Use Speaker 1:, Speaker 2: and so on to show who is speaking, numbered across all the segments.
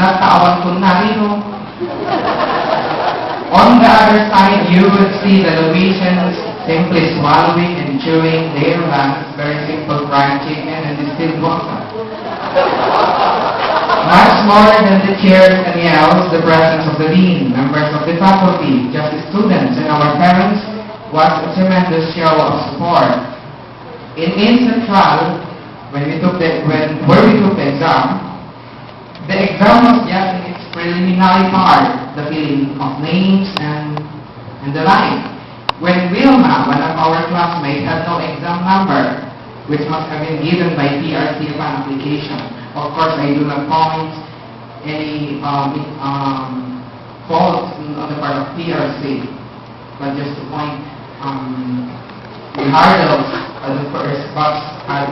Speaker 1: Natawan ko na rin, no? On the other side, you would see the Louisians simply swallowing and chewing their lunch, very simple fried chicken and distilled water. Much more than the cheers and yells, the presence of the dean, members of the faculty, just the students, and our parents was a tremendous show of support. In Central, where we took the exam was just in its preliminary part, the filling of names and the like. When Wilma, one of our classmates, had no exam number, which must have been given by PRC upon application. Of course, I do not point any fault on the part of PRC, but just to point the hurdles the first bus had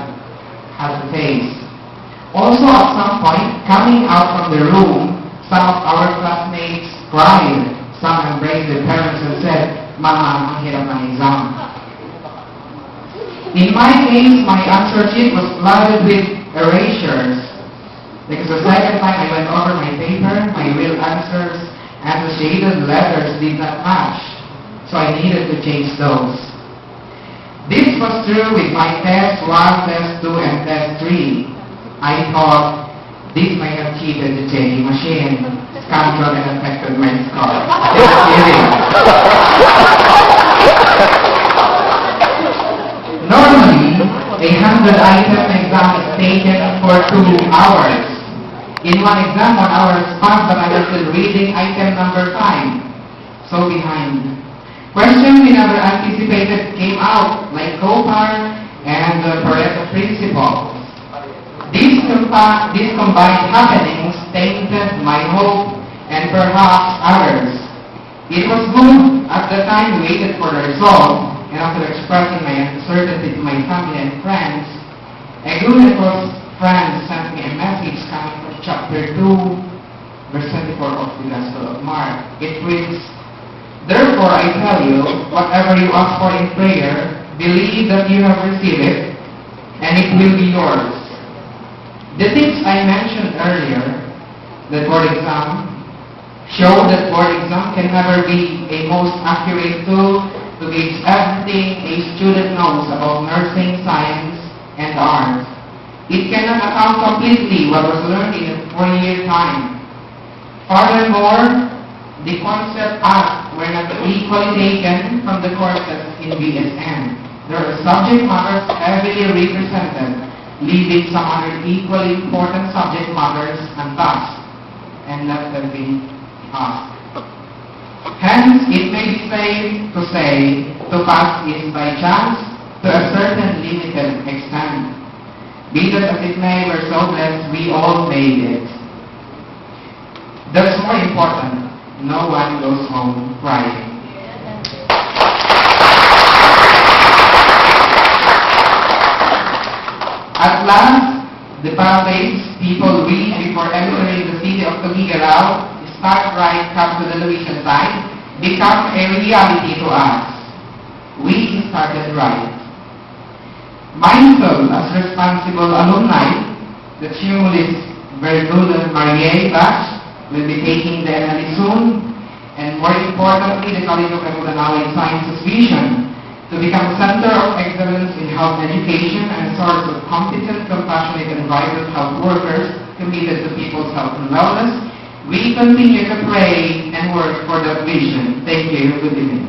Speaker 1: to face. Also, at some point, coming out from the room, some of our classmates cried. Some embraced their parents and said, "Mama, ang hirap ng exam." In my case, my answer sheet was flooded with erasures. Because the second time I went over my paper, my real answers and the shaded letters did not match. So I needed to change those. This was true with my test 1, test 2, and test 3. I thought this might have cheated the checking machine, controlled and affected my score. Just kidding. Normally, a 100-item exam is taken for 2 hours. In one exam, 1 hour passed, but I was still reading item number 5. So behind. Questions we never anticipated came out, like Copar and the Pareto principle. These combined happenings tainted my hope and perhaps others. It was good at the time we waited for the result, and after expressing my uncertainty to my family and friends, a group of friends sent me a message coming from chapter 2, verse 24 of the Gospel of Mark. It reads, "Therefore I tell you, whatever you ask for in prayer, believe that you have received it, and it will be yours." The tips I mentioned earlier, the board exam, show that board exam can never be a most accurate tool to gauge everything a student knows about nursing, science, and art. It cannot account completely what was learned in a 4-year time. Furthermore, the concept asked were not equally taken from the courses in BSN. There are subject matters heavily represented, leaving some other equally important subject matters untouched and left them being asked. Hence, it may be safe to say to pass is by chance to a certain limited extent. Be that as it may, we're so blessed we all made it. That's more important. No one goes home crying. At last, the palace people reach before entering the city of Tuguegarao, start right come to the Louisian side, become a reality to us. We started right. Mindful as responsible alumni, the Cumulus Verdun Marie batch will be taking the NLE soon, and more importantly, the College of Knowledge Sciences vision to become a center of excellence in health education and a source of competent, compassionate, and vibrant health workers committed to people's health and wellness. We continue to pray and work for that vision. Thank you. Good evening.